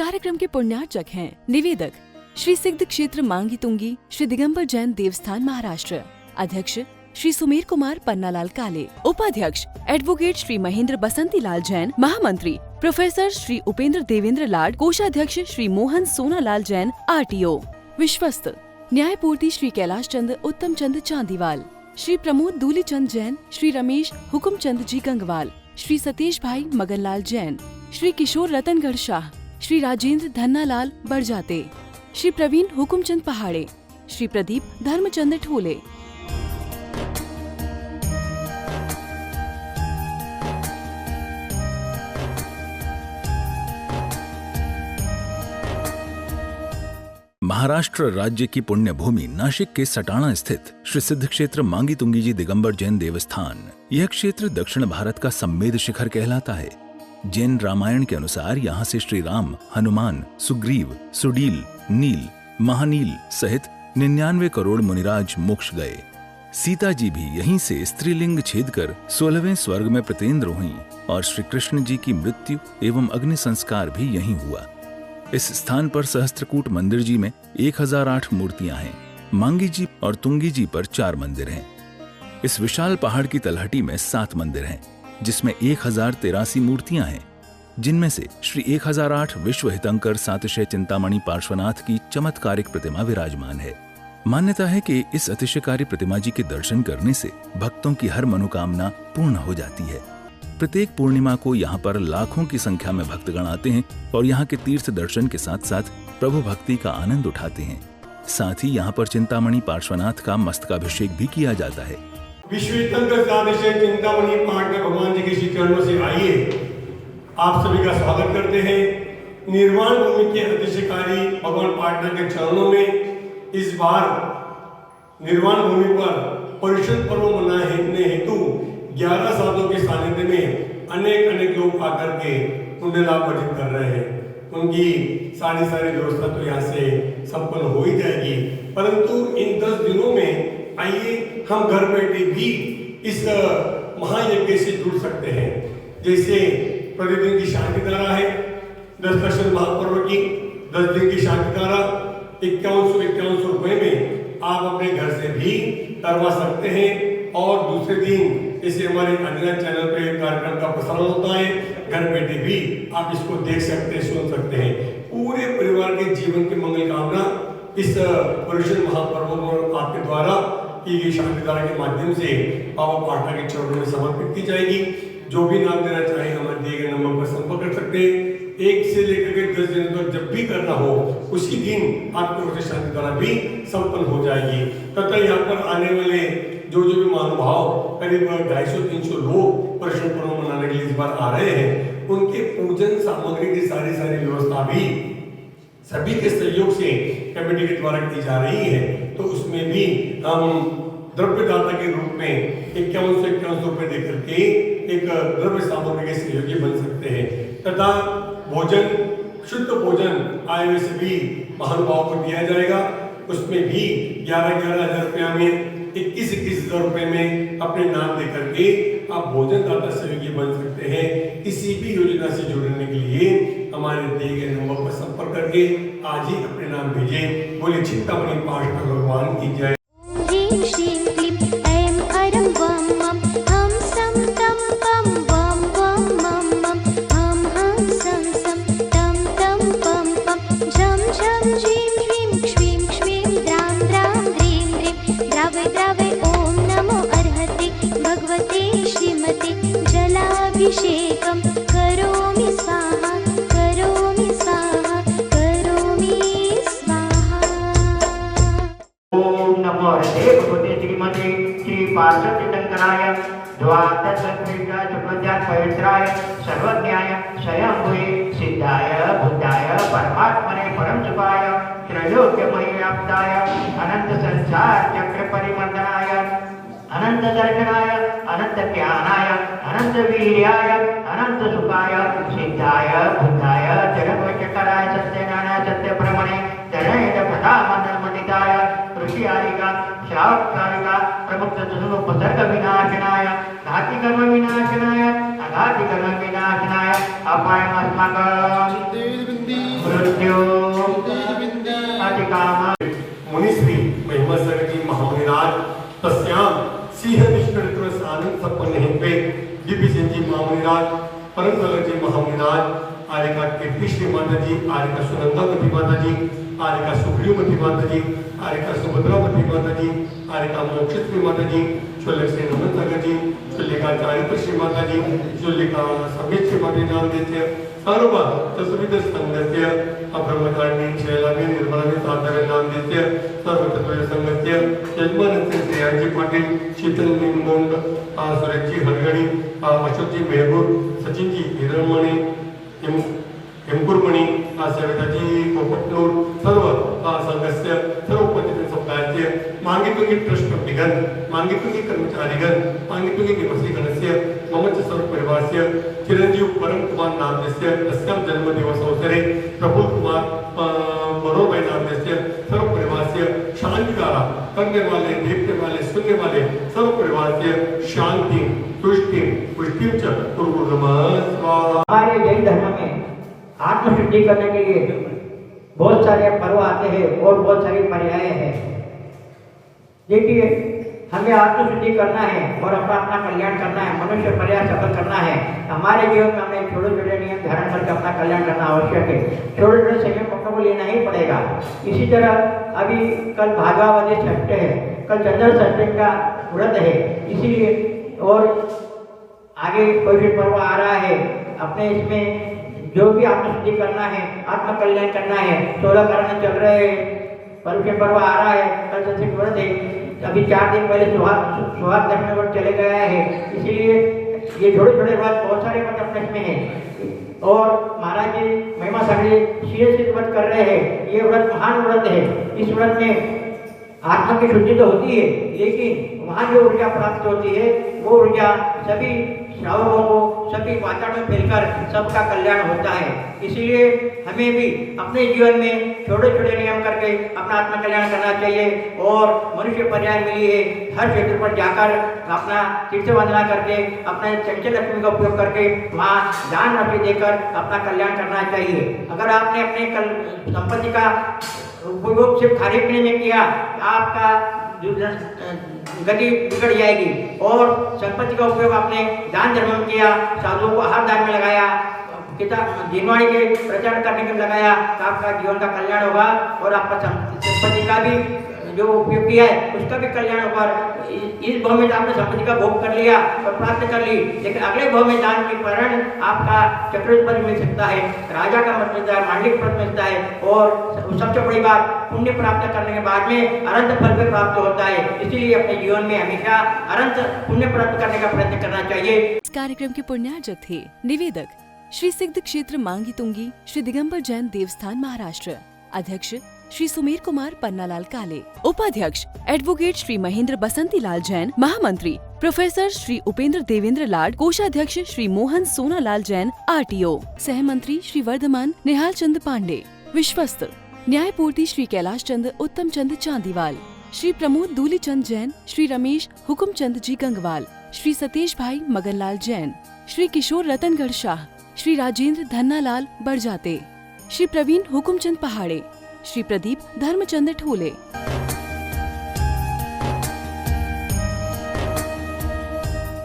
कार्यक्रम के पुण्यार्चक हैं निवेदक श्री सिद्ध क्षेत्र मांगी तुंगी श्री दिगंबर जैन देवस्थान महाराष्ट्र, अध्यक्ष श्री सुमेर कुमार पन्नालाल काले, उपाध्यक्ष एडवोकेट श्री महेंद्र बसंती लाल जैन, महामंत्री प्रोफेसर श्री उपेंद्र देवेंद्र लाड, कोषाध्यक्ष श्री मोहन सोनालाल जैन RTO, विश्वस्त न्यायपूर्ति श्री कैलाश चंद उत्तम चंद चांदीवाल, श्री प्रमोद दूलीचंद जैन, श्री रमेश हुकुमचंद जी गंगवाल, श्री सतीश भाई मगनलाल जैन, श्री किशोर रतनगढ़ शाह, श्री राजेंद्र धन्नालाल बरजाते, श्री प्रवीण हुकुमचंद पहाड़े, श्री प्रदीप धर्मचंद ठोले। महाराष्ट्र राज्य की पुण्य भूमि नाशिक के सटाणा स्थित श्री सिद्ध क्षेत्र मांगी तुंगी जी दिगंबर जैन देवस्थान, यह क्षेत्र दक्षिण भारत का सम्मेद शिखर कहलाता है। जैन रामायण के अनुसार यहाँ से श्री राम, हनुमान, सुग्रीव, सुडील, नील, महानील सहित 99 करोड़ मुनिराज मोक्ष गए। सीता जी भी यहीं से स्त्रीलिंग छेद कर 16वें स्वर्ग में प्रतेंद्र हुई और श्री कृष्ण जी की मृत्यु एवं अग्नि संस्कार भी यहीं हुआ। इस स्थान पर सहस्त्रकूट मंदिर जी में 1008 मूर्तियां हैं। मांगी जी और तुंगी जी पर 4 मंदिर हैं। इस विशाल पहाड़ की तलहटी में 7 मंदिर हैं, जिसमें 1083 मूर्तियां हैं, जिनमें से श्री 1008 विश्व हितंकर सातिशय चिंतामणि पार्श्वनाथ की चमत्कारिक प्रतिमा विराजमान है। मान्यता है कि इस अतिशयकारी प्रतिमा जी के दर्शन करने से भक्तों की हर मनोकामना पूर्ण हो जाती है। प्रत्येक पूर्णिमा को यहाँ पर लाखों की संख्या में भक्तगण आते हैं और यहाँ के तीर्थ दर्शन के साथ साथ प्रभु भक्ति का आनंद उठाते हैं। साथ ही यहाँ पर चिंतामणि पार्श्वनाथ का मस्तकाभिषेक भी किया जाता है। विश्व हितंकर सातिशय चिंतामणि पाठ में भगवान जी के श्री चरणों से आइए आप सभी का स्वागत करते हैं। निर्वाण भूमि के अतिशयकारी भगवान पाटना के चरणों में इस बार निर्वाण भूमि पर परिषद पर्व मनाने हेतु 11 साधुओं के सानिध्य में अनेक लोग आकर के पुण्य लाभ अर्जित कर रहे हैं। उनकी सारी व्यवस्था तो यहाँ से संपन्न हो ही जाएगी, परंतु इन 10 दिनों में आइए हम घर बैठे भी इस महायज्ञ से जुड़ सकते हैं। जैसे प्रतिदिन की शांति धारा है, 10 दर्शन महापर्व की 10 दिन की शांति धारा 5151 रुपए में आप अपने घर से भी करवा सकते हैं। और दूसरे दिन जैसे हमारे अंजना चैनल पे कार्यक्रम का प्रसारण होता है, घर बैठे भी आप इसको देख सकते हैं, सुन सकते हैं। पूरे परिवार के जीवन की मंगल कामना इस परिषद महापर्व में आपके द्वारा की गई शांति धारा के माध्यम से बाबा पाटना के चरणों में समर्पित की जाएगी। जो भी नाम देना चाहे हमारे दिए गए नंबर पर संपर्क कर सकते हैं। 1 से लेकर के 10 दिन तक जब भी करना हो उसी दिन आपकी ओर से शांति धारा भी संपन्न हो जाएगी। तथा यहाँ पर आने वाले जो भी महानुभाव करीब 250-300 लोग परिषद पर्व मनाने के लिए इस बार आ रहे हैं, उनके पूजन सामग्री की सारी व्यवस्था भी सभी के सहयोग से कमेटी के द्वारा की जा रही है। तो उसमें भी हम द्रव्यदाता के रूप में 51 रुपए देकर के एक द्रव्य सामग्री के सहयोगी बन सकते हैं। तथा भोजन, शुद्ध भोजन आए हुए सभी महानुभावों को दिया जाएगा। उसमें भी 11,000 रुपया में 21,000 रुपए में अपने नाम देकर के आप भोजन दाता सहयोगी बन सकते हैं। किसी भी योजना से जुड़ने के लिए हमारे दिए गए नंबर पर संपर्क करके आज ही अपने नाम भेजें। बोले चिंतामणि पाटना भगवान की जय। अभिषेकं करोमि स्वाहा करोमि स्वाहा करोमि स्वाहा। ओम नमो हरते भगवते श्रीमते श्री पार्वती शंकराय द्वादशत्रिका चतुर्दश पवित्राय सर्वज्ञाय स्वयंभुवे सिद्धाय बुद्धाय परमात्मने परम सुखाय त्रैलोक्यमयव्याप्ताय अनंत संसार चक्र परिमर्दनाय अनंत दर्शनाय अनंत ज्ञानाय अनंत वीर्याय अनंत सुखाय सिद्धाय बुद्धाय जगद्वचकराय सत्यनारायणाय सत्यप्रमणे तनयत प्रदा मंडलमंडिताय ऋषि आदिका श्रावकारिका प्रमुख उपसर्ग विनाशनाय घाति कर्म विनाशनाय अघाति कर्म विनाशनाय अपायमस्माकं संपन्न हिंदवे बीपी सिंह जी महामुनिराज परम कलर जी महामुनिराज आर्यका कीर्ति श्री माता जी आर्यका सुनंदावती माता जी आर्यका सुग्रीवमती माता जी आर्यका सुभद्रावती माता जी आर्यका मोक्षित्री माता जी चोले श्री नमन सागर जी चोले का चारित्र श्री माता जी चोले का समेत श्री माता नाम देते सर्व तस्वीर संगत्य अब्रह्मकांडी शैलामी निर्मलामी साधवे नाम देते सर्व तत्व संगत्य यजमान श्री आरजी पाटील शीतल निमोंड सुरेश जी हरगड़ी अशोक जी मेहबूब सचिन जी हिरणमणी हेमकुरमणी सविताजी पोपटनूर सर्व संघस्य सर्व प्रतिनिधि समुदायाचे मांगीतुंगी ट्रस्ट व्यक्तिगण मांगीतुंगी कर्मचारीगण मांगीतुंगी निवासीगणस्य मम च सर्व परिवारस्य चिरंजीव परम कुमार नामदेस्य तस्यां जन्मदिवस अवसरे प्रफुल्ल कुमार मनोभाई नामदेस्य सर्व परिवारस्य शांतिकारा करने वाले देखने वाले सुनने वाले सर्व परिवारस्य शांति तुष्टि पुष्टि च कुरु नमः स्वाहा। हमारे जैन धर्म में आत्मशुद्धि करने के लिए बहुत सारे पर्व आते हैं और बहुत सारी पर्याय हैं। देखिए, हमें आत्मशुद्धि करना है और अपना अपना कल्याण करना है, मनुष्य पर्याय सफल करना है। हमारे जीवन में हमें छोटे छोटे नियम धारण करके अपना कल्याण करना आवश्यक है। छोटे छोटे संयम पक्कों को लेना ही पड़ेगा। इसी तरह अभी कल भागवत षष्ठ है, कल चंद्र षष्ठी का व्रत है, इसीलिए और आगे कोई भी पर्व आ रहा है। अपने इसमें जो भी आत्मशुद्धि करना है, आत्म कल्याण करना है, 16 कारण चल रहे हैं, पर्व के पर्व आ रहा है, कल षष्ठी व्रत है। अभी 4 दिन पहले सुहाग दशमी व्रत चले गया है, इसीलिए ये छोटे छोटे व्रत बहुत सारे व्रत अपने में है। और महाराज जी महिमा सगड़ी शीर्ष व्रत कर रहे हैं। ये व्रत महान व्रत है। इस व्रत में आत्मा की शुद्धि तो होती है, लेकिन वहाँ जो ऊर्जा प्राप्त होती है वो ऊर्जा सभी श्रावकों को, सभी वातावरण में फैलकर सबका कल्याण होता है। इसीलिए हमें भी अपने जीवन में छोटे छोटे नियम करके अपना आत्म कल्याण करना चाहिए। और मनुष्य पर्याय मिली है, हर क्षेत्र पर जाकर अपना तीर्थ वंदना करके, अपने चंचल लक्ष्मी का उपयोग करके वहाँ दान राशि देकर अपना कल्याण करना चाहिए। अगर आपने अपने संपत्ति का उपयोग सिर्फ खाने पीने में किया, आपका गति बिगड़ जाएगी। और संपत्ति का उपयोग आपने दान धर्म में किया, साधुओं को आहार दान में लगाया, दिनवाणी के प्रचार करने में लगाया, तो आपका जीवन का कल्याण होगा। और आपका संपत्ति का भी जो उपयोग किया है उसका भी कल्याण होगा। इस भाव में आपने संपत्ति का भोग कर लिया और प्राप्त कर ली, लेकिन अगले भाव में दान के कारण आपका चक्रवर्ती पद मिल सकता है, राजा का पद मिलता है, मांडलिक पद मिलता है। और सबसे बड़ी बात, पुण्य प्राप्त करने के बाद में अनंत फल भी प्राप्त होता है। इसीलिए अपने जीवन में हमेशा अनंत पुण्य प्राप्त करने का प्रयत्न करना चाहिए। इस कार्यक्रम के पुण्यार्चक थे निवेदक श्री सिद्ध क्षेत्र मांगी तुंगी श्री दिगंबर जैन देवस्थान महाराष्ट्र, अध्यक्ष श्री सुमेर कुमार पन्नालाल काले, उपाध्यक्ष एडवोकेट श्री महेंद्र बसंती लाल जैन, महामंत्री प्रोफेसर श्री उपेंद्र देवेंद्र लाड, कोषाध्यक्ष श्री मोहन सोनालाल जैन RTO, सहमंत्री श्री वर्धमान निहाल चंद पांडे, विश्वस्त न्यायपूर्ति श्री कैलाश चंद उत्तम चंद चांदीवाल, श्री प्रमोद दूली चंद जैन, श्री रमेश हुकुम चंद जी गंगवाल, श्री सतीश भाई मगनलाल जैन, श्री किशोर रतनगढ़ शाह, श्री राजेंद्र धन्नालाल बड़जाते, श्री प्रवीण हुकुमचंद पहाड़े, श्री प्रदीप धर्मचंद ठोले।